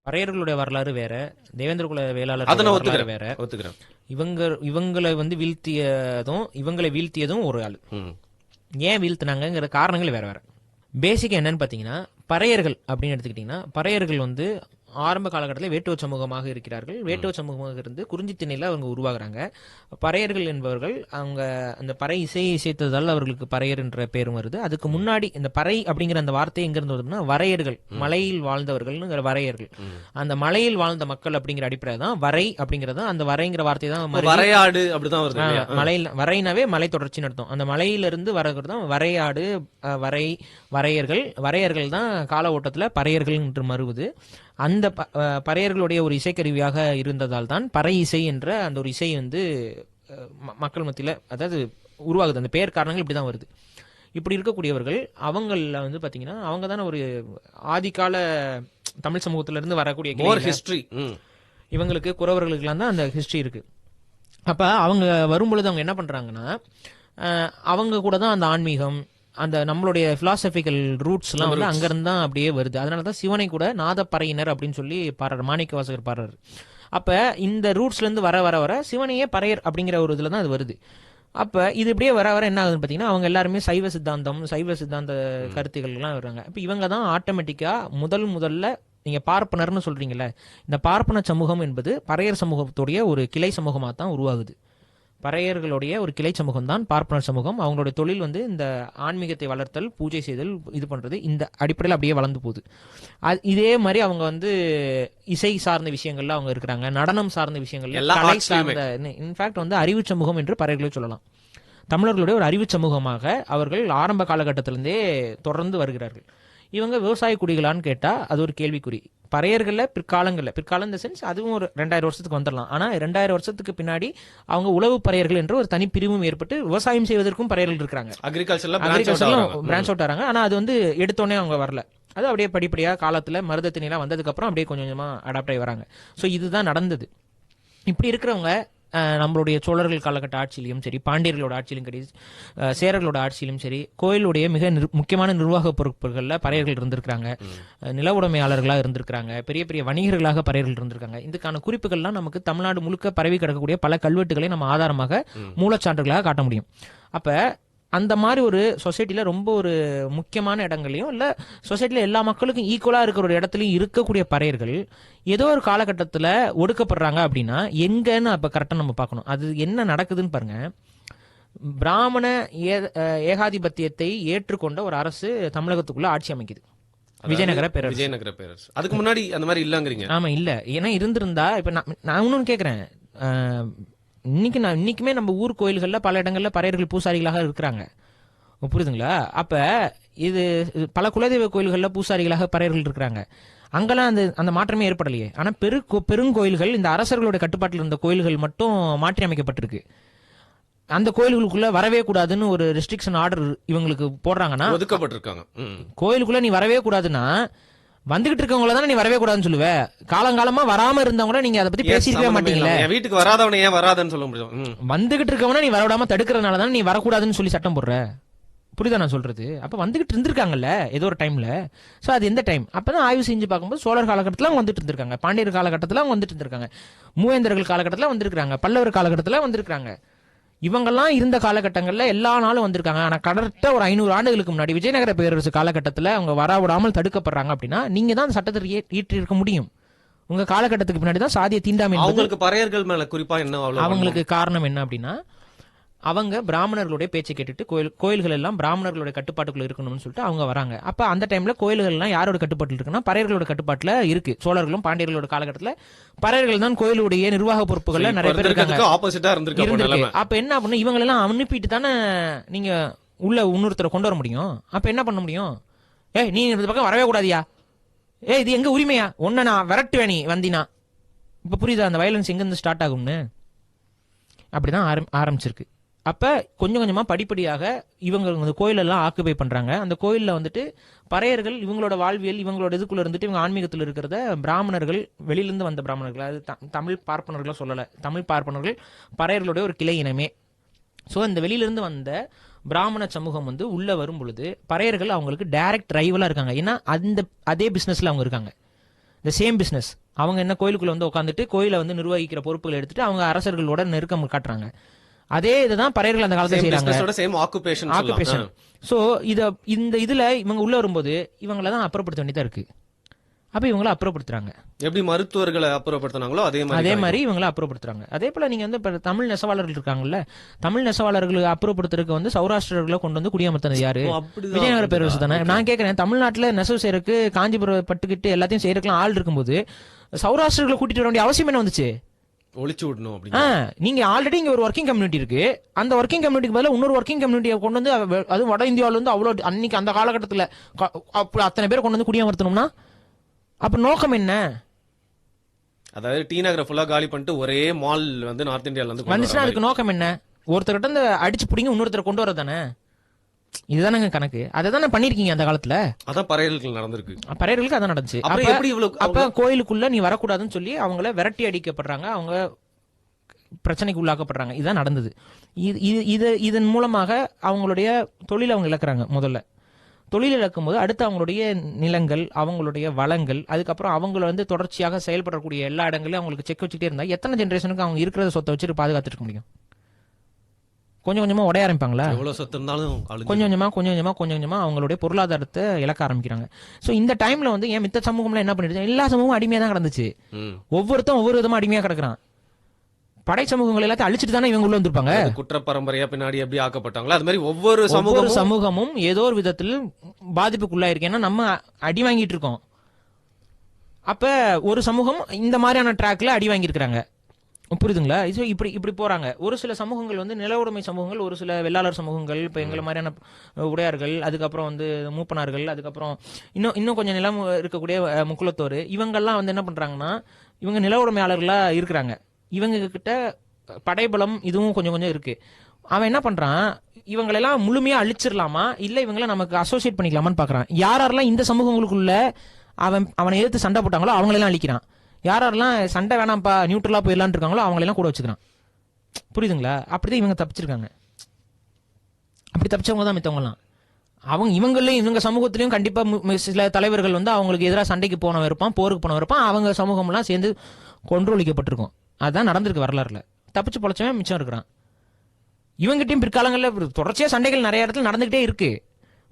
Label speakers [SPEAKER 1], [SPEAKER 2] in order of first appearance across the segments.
[SPEAKER 1] பறையர்களுடைய வரலாறு வேற, தேவேந்திர குல
[SPEAKER 2] அதை
[SPEAKER 1] வேளாளர்
[SPEAKER 2] நான்
[SPEAKER 1] வரலாறு
[SPEAKER 2] ஒத்துக்கிறேன்
[SPEAKER 1] வேற.
[SPEAKER 2] ஒத்துக்கிறேன்.
[SPEAKER 1] இவங்களை இவங்களை வீழ்த்தியதும் ஒரு ஆள்.
[SPEAKER 2] ம்.
[SPEAKER 1] ஏன் வீழ்த்தினாங்கிற காரணங்கள் வேற வேற. பேசிக்கா என்னன்னு பாத்தீங்கன்னா, பறையர்கள் அப்படின்னு எடுத்துக்கிட்டீங்கன்னா, பறையர்கள் வந்து ஆரம்ப காலகட்டத்தில் வேட்டுவ சமூகமாக இருக்கிறார்கள். வேட்டுவ சமூகமாக இருந்து குறிஞ்சி திணையில அவங்க உருவாகுறாங்க. பறையர்கள் என்பவர்கள் அவங்க அந்த பறை இசையை இசைத்ததால் அவர்களுக்கு பறையர் என்ற பேரும் வருது. அதுக்கு முன்னாடி இந்த பறை அப்படிங்கிற அந்த வார்த்தை எங்க இருந்து வருதுன்னா, வரையர்கள், மலையில் வாழ்ந்தவர்கள் வரையர்கள். அந்த மலையில் வாழ்ந்த மக்கள் அப்படிங்கிற அடிப்படை தான் வரை அப்படிங்கறது. அந்த வரைங்கிற வார்த்தை தான்
[SPEAKER 2] வரையாடு அப்படிதான் வருது இல்லையா?
[SPEAKER 1] மலையில் வரைனாவே மலை தொடர்ச்சின்னு அர்த்தம். அந்த மலையிலிருந்து வரது தான் வரையாடு, வரையர்கள். வரையர்கள் தான் கால ஓட்டத்துல பறையர்கள் என்று மறுவுது. அந்த பறையர்களுடைய ஒரு இசைக்கருவியாக இருந்ததால் தான் பறை இசை என்ற அந்த ஒரு இசை வந்து மக்கள் மத்தியில அதாவது உருவாகுது. அந்த பெயர் காரணங்கள் இப்படிதான் வருது. இப்படி இருக்கக்கூடியவர்கள் அவங்கள வந்து பாத்தீங்கன்னா, அவங்க தானே ஒரு ஆதிகால தமிழ் சமூகத்துல இருந்து வரக்கூடிய
[SPEAKER 2] ஹிஸ்டரி.
[SPEAKER 1] இவங்களுக்கு குறவர்களுக்கெல்லாம் தான் அந்த ஹிஸ்டரி இருக்கு. அப்ப அவங்க வரும்பொழுது அவங்க என்ன பண்றாங்கன்னா, அவங்க கூட தான் அந்த ஆன்மீகம், அந்த நம்மளுடைய பிலாசபிக்கல் ரூட்ஸ் எல்லாம் வந்து அங்கிருந்து தான் அப்படியே வருது. அதனாலதான் சிவனை கூட நாதப்பறையினர் அப்படின்னு சொல்லி பாடுறாரு, மாணிக்க வாசகர் பாடுறாரு. அப்ப இந்த ரூட்ஸ்ல இருந்து வர வர வர சிவனையே பறையர் அப்படிங்கிற ஒரு இதுல தான் அது வருது. அப்ப இது இப்படியே வர வர என்ன ஆகுதுன்னு பாத்தீங்கன்னா, அவங்க எல்லாருமே சைவ சித்தாந்த கருத்துக்கள் எல்லாம் வர்றாங்க. இப்ப இவங்க தான் ஆட்டோமேட்டிக்கா முதல்ல நீங்க பார்ப்பனர்னு சொல்றீங்கல்ல, இந்த பார்ப்பன சமூகம் என்பது பறையர் சமூகத்துடைய ஒரு கிளை சமூகமா தான் உருவாகுது. பறையர்களுடைய ஒரு கிளை சமூகம் தான் பார்ப்பனர் சமூகம். அவங்களுடைய தொழில் வந்து இந்த ஆன்மீகத்தை வளர்த்தல், பூஜை செய்தல், இது பண்றது, இந்த அடிப்படையில் அப்படியே வளர்ந்து போகுது. இதே மாதிரி அவங்க வந்து இசை சார்ந்த விஷயங்கள்ல அவங்க இருக்கிறாங்க, நடனம் சார்ந்த விஷயங்கள்ல, கலை சார்ந்த, இன்ஃபேக்ட் வந்து அறிவு சமூகம் என்று பறையர்களை சொல்லலாம். தமிழர்களுடைய ஒரு அறிவு சமூகமாக அவர்கள் ஆரம்ப காலகட்டத்திலிருந்தே தொடர்ந்து வருகிறார்கள். இவங்க விவசாய குடிகளான்னு கேட்டா அது ஒரு கேள்விக்குறி. பறையர்கள்ல பிற்காலம் இந்த சென்ஸ் அதுவும் ஒரு 2000 வருஷத்துக்கு வந்துடலாம். ஆனா 2000 வருஷத்துக்கு பின்னாடி அவங்க உழவு பறையர்கள் என்று ஒரு தனி பிரிவும் ஏற்பட்டு விவசாயம் செய்வதற்கும் பறையர்கள் இருக்கிறாங்க.
[SPEAKER 2] அக்ரிகல்ச்சர்ல
[SPEAKER 1] பிரான்ச் அவுட் ஆறாங்க. ஆனா அது வந்து எடுத்தோடனே அவங்க வரல. அது அப்படியே படிப்படியா காலத்துல மருதத்தினா வந்ததுக்கு அப்புறம் அப்படியே கொஞ்சம் கொஞ்சமா அடாப்ட் ஆகி வராங்க. சோ இதுதான் நடந்தது. இப்படி இருக்கிறவங்க நம்மளுடைய சோழர்கள் காலகட்ட ஆட்சியிலும் சரி, பாண்டியர்களோட ஆட்சியிலும் சரி, சேரர்களோட ஆட்சியிலும் சரி, கோயிலுடைய மிக முக்கியமான நிர்வாக பொறுப்புகள்ல பறையர்கள் இருந்திருக்காங்க, நில உடைமையாளர்களா இருந்திருக்காங்க, பெரிய பெரிய வணிகர்களாக பறையர்கள் இருந்திருக்காங்க. இதுக்கான குறிப்புகள்லாம் நமக்கு தமிழ்நாடு முழுக்க பரவி கிடக்கக்கூடிய பல கல்வெட்டுகளை நம்ம ஆதாரமாக மூலச்சான்றுகளாக காட்ட முடியும். அப்ப அந்த மாதிரி ஒரு சொசைட்டில ரொம்ப ஒரு முக்கியமான இடங்களையும் இல்ல சொசைட்டில எல்லா மக்களுக்கும் ஈக்குவலா இருக்கிற ஒரு இடத்துலயும் இருக்கக்கூடிய பறையர்கள் ஏதோ ஒரு காலகட்டத்துல ஒடுக்கப்படுறாங்க அப்படின்னா எங்கன்னு அப்ப கரெக்டா நம்ம பார்க்கணும். அது என்ன நடக்குதுன்னு பாருங்க. பிராமண ஏகாதிபத்தியத்தை ஏற்றுக்கொண்ட ஒரு அரசு தமிழகத்துக்குள்ள ஆட்சி அமைக்குது, விஜயநகர பேரரசு.
[SPEAKER 2] அதுக்கு முன்னாடி அந்த மாதிரி இல்லங்கிறீங்க?
[SPEAKER 1] ஆமா, இல்ல. ஏன்னா இருந்திருந்தா இப்ப நான் இன்னொன்னு கேக்குறேன். இன்னைக்குமே நம்ம ஊர் கோயில்கள்ல பல இடங்கள்ல பறையர்கள் பூசாரிகளாக இருக்கிறாங்க, புரியுதுங்களா? அப்ப இது பல குலதெய்வ கோயில்கள்ல பூசாரிகளாக பறையர்கள் இருக்கிறாங்க. அங்கெல்லாம் அந்த மாற்றமே ஏற்படலையே. ஆனா பெருங்கோயில்கள், இந்த அரசர்களுடைய கட்டுப்பாட்டில் இருந்த கோயில்கள் மட்டும் மாற்றி அமைக்கப்பட்டிருக்கு. அந்த கோயில்களுக்குள்ள வரவே கூடாதுன்னு ஒரு ரெஸ்ட்ரிக்ஷன் ஆர்டர் இவங்களுக்கு போடுறாங்கன்னா,
[SPEAKER 2] ஒதுக்கப்பட்டிருக்காங்க.
[SPEAKER 1] கோயிலுக்குள்ள நீ வரவே கூடாதுன்னா வந்துகிட்டு இருக்கவங்கள தானே நீ வரவே கூடாதுன்னு சொல்லுவ. காலங்காலமா வராம இருந்தவங்கள நீங்க அதை பத்தி பேசிக்கவே மாட்டீங்களே.
[SPEAKER 2] வீட்டுக்கு வராதவன ஏன் வராதுன்னு சொல்ல முடியும்?
[SPEAKER 1] வந்துகிட்டு இருக்கவன நீ வரவிடாம தடுக்கிறதுனால தானே நீ வரக்கூடாதுன்னு சொல்லி சட்டம் போடுற. புரியுதா நான் சொல்றது? அப்ப வந்துகிட்டு இருந்திருக்காங்கல்ல ஏதோ ஒரு டைம்ல. சோ அது எந்த டைம்? அப்பதான் ஆய்வு செஞ்சு பார்க்கும்போது சோழர் காலகட்டத்துல அவங்க வந்துட்டு இருந்திருக்காங்க, பாண்டியர் காலகட்டத்துல அவங்க வந்துட்டு இருந்திருக்காங்க, மூவேந்தர்கள் காலகட்டத்துல வந்திருக்காங்க, பல்லவர் காலகட்டத்துல வந்திருக்காங்க. இவங்கெல்லாம் இருந்த காலகட்டங்கள்ல எல்லா நாளும் வந்திருக்காங்க. ஆனா கரெக்டா ஒரு 500 ஆண்டுகளுக்கு முன்னாடி விஜயநகர பேரரசு காலகட்டத்துல அவங்க வரவிடாமல் தடுக்கப்படுறாங்க அப்படின்னா நீங்க தான் சட்டத்தை ஈட்டிருக்க முடியும். உங்க காலகட்டத்துக்கு பின்னாடி தான் சாதிய தீண்டாமை.
[SPEAKER 2] அவங்களுக்கு பறையர்கள் மேல குறிப்பா என்ன
[SPEAKER 1] அவங்களுக்கு காரணம் என்ன அப்படின்னா, அவங்க பிராமணர்களுடைய பேச்சை கேட்டுட்டு கோயில்கள் எல்லாம் பிராமணர்களுடைய கட்டுப்பாட்டுக்குள்ள இருக்கணும்னு சொல்லிட்டு அவங்க வராங்க. அப்ப அந்த டைம்ல கோயில்கள் எல்லாம் யாரோட கட்டுப்பாட்டுல இருக்குன்னா பறையர்களோட கட்டுப்பாட்டுல இருக்கு. சோழர்களும் பாண்டியர்களோட காலகட்டத்துல பறையர்கள் தான் கோயிலுடைய நிர்வாக பொறுப்புகள்ல நிறைய பேர் இருக்காங்க.
[SPEAKER 2] ஆப்போசிட்டா இருந்திருக்கு.
[SPEAKER 1] அப்ப என்ன பண்ண, இவங்க எல்லாம் அனுப்பிட்டு தானே நீங்க உள்ள இன்னொருத்தரை கொண்டு வர முடியும். அப்ப என்ன பண்ண முடியும்? நீ இந்த பக்கம் வரவே கூடாதியா, இது எங்க உரிமையா, ஒன்ன நான் விரட்டுவேன் நீ வந்தினா. இப்ப புரியுதா அந்த வயலன்ஸ் எங்க இருந்து ஸ்டார்ட் ஆகும்னு? அப்படிதான் ஆரம்பிச்சிருக்கு. அப்ப கொஞ்சம் கொஞ்சமா படிப்படியாக இவங்க அந்த கோயிலெல்லாம் ஆக்குபை பண்றாங்க. அந்த கோயில்ல வந்துட்டு பறையர்கள் இவங்களோட வாழ்வியல், இவங்களோட இதுக்குள்ள இருந்துட்டு இவங்க ஆன்மீகத்தில் இருக்கிறத பிராமணர்கள், வெளியிலிருந்து வந்த பிராமணர்கள், அது தமிழ் பார்ப்பனர்களா சொல்லல, தமிழ் பார்ப்பனர்கள் பறையர்களுடைய ஒரு கிளை இனமே. சோ இந்த வெளியிலிருந்து வந்த பிராமண சமூகம் வந்து உள்ள வரும் பொழுது பறையர்கள் அவங்களுக்கு டைரக்ட் ரைவலா இருக்காங்க. ஏன்னா அதே பிசினஸ்ல அவங்க இருக்காங்க. The same business. அவங்க என்ன கோயிலுக்குள்ள வந்து உட்காந்துட்டு கோயிலை வந்து நிர்வகிக்கிற பொறுப்புகளை எடுத்துட்டு அவங்க அரசர்களோட நெருக்கம் காட்டுறாங்க. அதே இதுதான் பறையர்கள் அந்த காலத்துல செய்யறாங்க.
[SPEAKER 2] Same occupation.
[SPEAKER 1] சோ இந்த இதுல இவங்க உள்ள வரும்போது இவங்கள தான் அப்புறப்படுத்த வேண்டியதா இருக்கு. அப்ப இவங்கள அப்புறப்படுத்துறாங்க.
[SPEAKER 2] எப்படி மருத்துவர்களை அப்புறப்படுத்தினாங்களோ அதே
[SPEAKER 1] மாதிரி இவங்கள அப்புறப்படுத்துறாங்க. அதே போல நீங்க வந்து இப்ப தமிழ் நெசவாளர்கள் இருக்காங்கல்ல, தமிழ் நெசவாளர்களை அப்புறப்படுத்துறதுக்கு வந்து சௌராஷ்டிரர்களை கொண்டு வந்து குடியமர்த்தினது யாரு? விஜயநகர பேரரசு தானே. நான் கேட்கிறேன், தமிழ்நாட்டுல நெசவு செய்யறதுக்கு காஞ்சிபுரம் பட்டுக்கிட்டு எல்லாத்தையும் செய்யறதுக்கு ஆள் இருக்கும்போது சௌராஷ்டிரர்களை கூட்டிட்டு வர வேண்டிய அவசியம் என்ன வந்துச்சு?
[SPEAKER 2] ஒழிச்சு விடணும்.
[SPEAKER 1] நீங்க ஆல்ரெடி இங்க ஒரு ஒர்க்கிங் கம்யூனிட்டி இருக்கு. அந்த ஒர்க்கிங் கம்யூனிட்டிக்கு பதிலா இன்னொரு ஒர்க்கிங் கம்யூனிட்டியை கொண்டு வந்து, அது வட இந்தியாவில வந்து அவ்வளவு அன்னைக்கு அந்த காலகட்டத்துல அத்தனை பேர் கொண்டு வந்து குடியமர்த்தணும்னா அப்ப நோக்கம் என்ன?
[SPEAKER 2] அதாவது டி நகரை ஃபுல்லா காலி பண்ணிட்டு ஒரே மால் வந்து நார்த் இந்தியால
[SPEAKER 1] வந்துச்சுன்னா அதுக்கு நோக்கம் என்ன? ஒருத்தர்கிட்ட இருந்து அடிச்சு பிடிங்க இன்னொருத்தரை கொண்டு வரதானே. இதுதானங்க கணக்கு. அதை பண்ணிருக்கீங்க அந்த காலத்துல.
[SPEAKER 2] அதான் பறையர்கள் நடந்திருக்கு.
[SPEAKER 1] பறையர்களுக்கு அதான் நடந்துச்சு. அப்ப கோயிலுக்குள்ள நீ வரக்கூடாதுன்னு சொல்லி அவங்கள விரட்டி அடிக்கப்படுறாங்க, அவங்க பிரச்சனைக்கு உள்ளாக்கப்படுறாங்க. இதுதான் நடந்தது. இதன் மூலமாக அவங்களுடைய தொழில் அவங்க இழக்கிறாங்க. முதல்ல தொழில் இழக்கும் போது அடுத்து அவங்களுடைய நிலங்கள், அவங்களுடைய வளங்கள், அதுக்கப்புறம் அவங்கள வந்து தொடர்ச்சியாக செயல்படக்கூடிய எல்லா இடங்களையும் அவங்களுக்கு செக் வச்சுட்டே இருந்தா எத்தனை ஜெனரேஷனுக்கு அவங்க இருக்கிற சொத்தை வச்சுட்டு பாதுகாத்துட்டு இருக்க முடியும்? கொஞ்சம் கொஞ்சமா உடைய ஆரம்பிப்பாங்களா?
[SPEAKER 2] எவ்வளவு சொத்து இருந்தாலும்
[SPEAKER 1] கொஞ்சம் கொஞ்சமா அவங்களுடைய பொருளாதாரத்தை இழக்க ஆரம்பிக்கிறாங்க. சோ இந்த டைம்ல வந்து ஏன் மித்த சமூகம்ல என்ன பண்ணிடுச்சு? எல்லா சமூகமும் அடிமையா தான் கிடந்துச்சு. ஒவ்வொருத்தரும் ஒவ்வொரு விதமா அடிமையா கிடக்குறான். படை சமூகங்கள் எல்லாத்தையும் அழிச்சிட்டு தானே இவங்க உள்ள வந்திருப்பாங்க.
[SPEAKER 2] குற்ற பரம்பரையா பின்னாடி எப்படி ஆக்கப்பட்டாங்களோ அது மாதிரி ஒவ்வொரு
[SPEAKER 1] சமூகமும் ஏதோ ஒரு விதத்தில் பாதிப்புக்குள்ளாயிருக்கு. ஏன்னா நம்ம அடி வாங்கிட்டு இருக்கோம். அப்ப ஒரு சமூகம் இந்த மாதிரியான ட்ராக்ல அடி வாங்கியிருக்கிறாங்க. புரியுதுங்களா? இப்படி போறாங்க. ஒரு சில சமூகங்கள் வந்து நில உடைமை சமூகங்கள், ஒரு சில வெள்ளாளர் சமூகங்கள், இப்ப எங்களை மாதிரியான உடையார்கள், அதுக்கப்புறம் வந்து மூப்பனார்கள், அதுக்கப்புறம் இன்னும் கொஞ்சம் நிலம் இருக்கக்கூடிய முக்குளத்தோர், இவங்கெல்லாம் வந்து என்ன பண்றாங்கன்னா இவங்க நில உடைமையாளர்களா இருக்கிறாங்க. இவங்க கிட்ட படைபலம் இதுவும் கொஞ்சம் இருக்கு. அவன் என்ன பண்றான், இவங்களெல்லாம் முழுமையா அழிச்சிடலாமா இல்ல இவங்கள நமக்கு அசோசியேட் பண்ணிக்கலாமான்னு பாக்குறான். யாரெல்லாம் இந்த சமூகங்களுக்குள்ள அவனை எதிர்த்து சண்டை போட்டாங்களோ அவங்களெல்லாம் அழிக்கிறான். யாரெல்லாம் சண்டை வேணாம்ப்பா நியூட்ரலா போயிடலான்னு இருக்காங்களோ அவங்களெல்லாம் கூட வச்சுக்கிறான். புரியுதுங்களா? அப்படிதான் இவங்க தப்பிச்சிருக்காங்க. அப்படி தப்பிச்சவங்க தான் மித்தவங்கலாம். இவங்களையும் இவங்க சமூகத்திலையும் கண்டிப்பா சில தலைவர்கள் வந்து அவங்களுக்கு எதிராக சண்டைக்கு போனவன் இருப்பான், போருக்கு போனவன் இருப்பான். அவங்க சமூகம்லாம் சேர்ந்து கொன்றொழிக்கப்பட்டிருக்கும். அதான் நடந்திருக்கு வரலாறுல. தப்பிச்சு பொழைச்சவன் மிச்சம் இருக்கிறான். இவங்கிட்டையும் பிற்காலங்களில் தொடர்ச்சியா சண்டைகள் நிறைய இடத்துல நடந்துகிட்டே இருக்கு.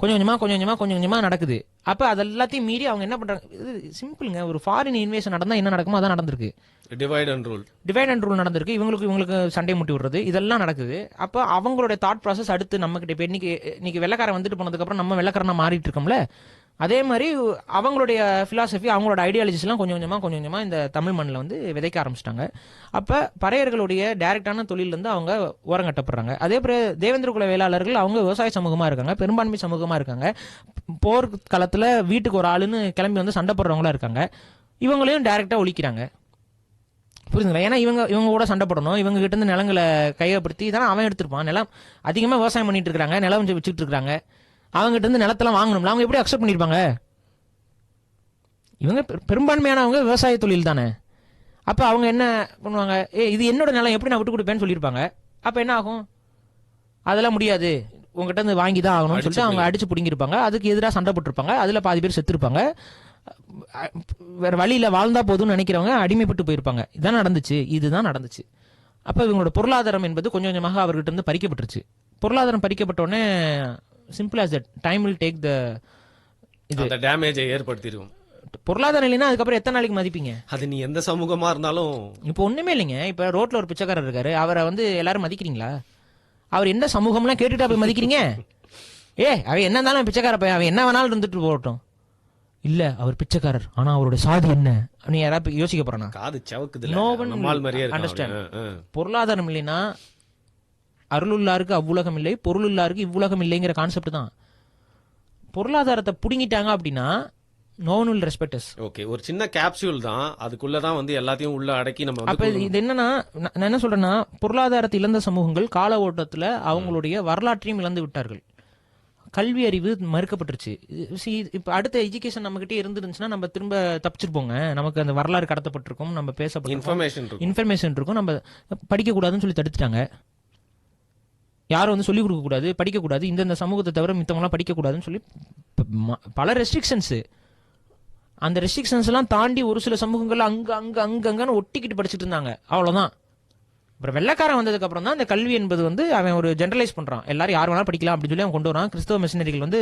[SPEAKER 1] கொஞ்சம் கொஞ்சமா நடக்குது. அப்ப அது எல்லாத்தையும் மீறி அவங்க என்ன பண்றாங்க? இது சிம்பிள்ங்க. ஒரு ஃபாரின் இன்வேஷன் நடந்தா என்ன நடக்குமோ அதான் நடந்திருக்கு. டிவைட் அண்ட் ரூல் நடந்திருக்கு. இவங்களுக்கு சண்டை முட்டி விடுறது இதெல்லாம் நடக்குது. அப்ப அவங்களுடைய தாட் ப்ராசஸ் அடுத்து நம்ம கிட்ட இப்ப இன்னைக்கு வெள்ளக்காரன் வந்துட்டு போனதுக்கு அப்புறம் நம்ம வெள்ளக்காரனா மாறிட்டு இருக்கோம்ல, அதே மாதிரி அவங்களுடைய பிலாசபி, அவங்களோட ஐடியாலஜிஸ் எல்லாம் கொஞ்சம் கொஞ்சமா இந்த தமிழ் மண்ணில் வந்து விதைக்க ஆரம்பிச்சிட்டாங்க. அப்ப பறையர்களுடைய டைரக்டான தொழில் இருந்து அவங்க ஓரங்கட்டப்படுறாங்க. அதே போல தேவேந்திர குல வேளாளர்கள் அவங்க விவசாய சமூகமா இருக்காங்க, பெரும்பான்மை சமூகமா இருக்காங்க. போர் காலத்துல வீட்டுக்கு ஒரு ஆளுன்னு கிளம்பி வந்து சண்டை போடுறவங்களா இருக்காங்க. இவங்களையும் டைரக்டா ஒழிக்கிறாங்க. புரியுதுங்களா? ஏன்னா இவங்க கூட சண்டை போடணும், இவங்க கிட்ட இருந்து நிலங்களை கையப்படுத்தி தானே அவன் எடுத்திருப்பான். நிலம் அதிகமா விவசாயம் பண்ணிட்டு இருக்காங்க, நிலம் வச்சுட்டு இருக்காங்க. அவங்ககிட்ட இருந்து நிலத்தெல்லாம் வாங்கணும்ல, அவங்க எப்படி அக்செப்ட் பண்ணிருப்பாங்க? இவங்க பெரும்பான்மையானவங்க விவசாய தொழில் தானே. அப்ப அவங்க என்ன பண்ணுவாங்க? இது என்னோட நிலம், எப்படி நான் விட்டு கொடுப்பேன்னு சொல்லியிருப்பாங்க. அப்ப என்ன ஆகும்? அதெல்லாம் முடியாது, உங்ககிட்ட இருந்து வாங்கி தான் ஆகணும்னு சொல்லிட்டு அவங்க அடிச்சு பிடிங்கிருப்பாங்க. அதுக்கு எதிராக சண்டை போட்டிருப்பாங்க. அதுல பாதி பேர் செத்துருப்பாங்க. வேற வழியில வாழ்ந்தா போதும்னு நினைக்கிறவங்க அடிமைப்பட்டு போயிருப்பாங்க. இதுதான் நடந்துச்சு. அப்ப இவங்களோட பொருளாதாரம் என்பது கொஞ்சம் கொஞ்சமாக அவர்கிட்ட இருந்து பறிக்கப்பட்டுருச்சு. பொருளாதாரம் பறிக்கப்பட்ட உடனே simple as that time will take the
[SPEAKER 2] இந்த டேமேஜை ஏற்படுத்திடும்.
[SPEAKER 1] பொருளாதாரம் இல்லைன்னா அதுக்கப்புறம் எத்தனை நாளைக்கு மதிப்பீங்க?
[SPEAKER 2] அது நீ எந்த சமூகமா இருந்தாலும்
[SPEAKER 1] இப்போ ஒண்ணுமே இல்லைங்க. இப்ப ரோட்ல ஒரு பிச்சைக்காரர் இருக்காரு, அவரை வந்து எல்லாரும் மதிக்கிறீங்களா? அவர் என்ன சமூகம்லாம் கேட்டுட்டா போய் மதிக்கிறீங்க? அவன் என்ன இருந்தாலும் பிச்சைக்கார பையன், அவன் என்ன வேணாலும் இருந்துட்டு போகட்டும். இல்ல அவர் பிச்சைக்காரர், ஆனா அவருடைய சாதி என்ன நீ யாராவது யோசிக்க போறானா?
[SPEAKER 2] காது சவுக்குது.
[SPEAKER 1] பொருளாதாரம் இல்லைன்னா அருளுள்ளாருக்கு அவ்வுலகம் இல்லை, பொருளுள்ளாருக்கு இவ்வுலகம் இல்லைங்கிற கான்செப்ட் தான். பொருளாதாரத்தை புடுங்கிட்டாங்க அப்படின்னா no one will respect us.
[SPEAKER 2] Okay, ஒரு சின்ன கேப்சூல் தான், அதுக்குள்ள தான் வந்து எல்லாத்தையும் உள்ள அடக்கி நம்ம வந்து.
[SPEAKER 1] அப்ப இது என்னன்னா, நான் என்ன சொல்றேன்னா, பொருளாதாரத்தை இழந்த சமூகங்கள் கால ஓட்டத்துல அவங்களுடைய வரலாற்றையும் இழந்து விட்டார்கள். கல்வி அறிவு மறுக்கப்பட்டுருச்சு. இப்ப அடுத்த எஜுகேஷன் நம்ம கிட்டே இருந்துருந்துச்சுன்னா நம்ம திரும்ப தப்பிச்சிருப்போங்க. நமக்கு அந்த வரலாறு கடத்தப்பட்டிருக்கும், நம்ம பேசப்பட்ட இன்ஃபர்மேஷன் இருக்கும், நம்ம படிக்க கூடாதுன்னு சொல்லி தடுத்துட்டாங்க. யாரும் வந்து சொல்லிக் கொடுக்க கூடாது, படிக்க கூடாது, இந்த சமூகத்தை தவிர மித்தவங்களாம் படிக்க கூடாதுன்னு சொல்லி பல ரெஸ்ட்ரிக்ஷன்ஸ். அந்த ரெஸ்ட்ரிக்ஷன்ஸ் எல்லாம் தாண்டி ஒரு சில சமூகங்கள் அங்கன்னு ஒட்டிக்கிட்டு படிச்சுட்டு இருந்தாங்க, அவ்வளவுதான். அப்புறம் வெள்ளக்காரன் வந்ததுக்கு அப்புறம் தான் இந்த கல்வி என்பது வந்து அவன் ஒரு ஜெனரலைஸ் பண்றான், எல்லாரும் யார் வேணாலும் படிக்கலாம் அப்படின்னு சொல்லி அவன் கொண்டு வரான். கிறிஸ்தவ மிஷனரிகள் வந்து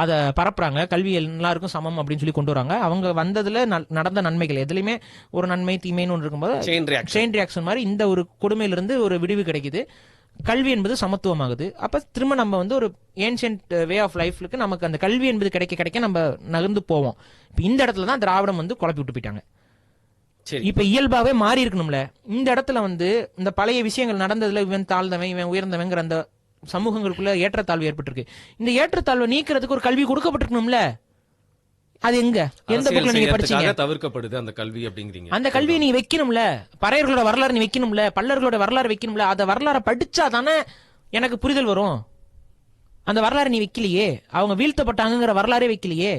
[SPEAKER 1] அதை பரப்புறாங்க, கல்வி எல்லாருக்கும் சமம் அப்படின்னு சொல்லி கொண்டு வராங்க. அவங்க வந்ததுல நடந்த நன்மைகள் எதுலையுமே ஒரு நன்மை தீமைன்னு ஒன்று இருக்கும்போது செயின் ரியாக்ஷன் மாதிரி இந்த ஒரு கொடுமையிலிருந்து ஒரு விடிவு கிடைக்குது. கல்வி என்பது சமத்துவமாகுது. அப்ப திரும்ப நம்ம வந்து ஒரு ஏன்ஷியன்ட் வே ஆஃப் லைஃப்க்கு நமக்கு அந்த கல்வி என்பது கிடைக்க நம்ம நகர்ந்து போவோம். இப்ப இந்த இடத்துல தான் திராவிடம் வந்து குழப்பி விட்டு போயிட்டாங்க. இப்ப இயல்பாவே மாறி இருக்கணும்ல. இந்த இடத்துல வந்து இந்த பழைய விஷயங்கள் நடந்ததுல இவன் தாழ்ந்தவன் இவன் உயர்ந்தவங்கிற அந்த சமூகங்களுக்குள்ள ஏற்றத்தாழ்வு ஏற்பட்டிருக்கு. இந்த ஏற்றத்தாழ்வை நீக்கிறதுக்கு ஒரு கல்வி கொடுக்கப்பட்டிருக்கணும்ல. அது எங்க, எந்த புக்ல நீங்க படிச்சீங்க?
[SPEAKER 2] தவிர்க்கப்படுது அந்த கல்வி அப்படிங்கிறீங்க.
[SPEAKER 1] அந்த கல்வியை நீ வைக்கணும்ல, பறையர்களோட வரலாறு நீ வைக்கணும்ல, பல்லர்களோட வரலாறு வைக்கணும்ல. அந்த வரலாறை படிச்சா தானே எனக்கு புரிதல் வரும். அந்த வரலாறு நீ வைக்கலையே, அவங்க வீழ்த்தப்பட்டாங்கிற வரலாறே வைக்கலையே.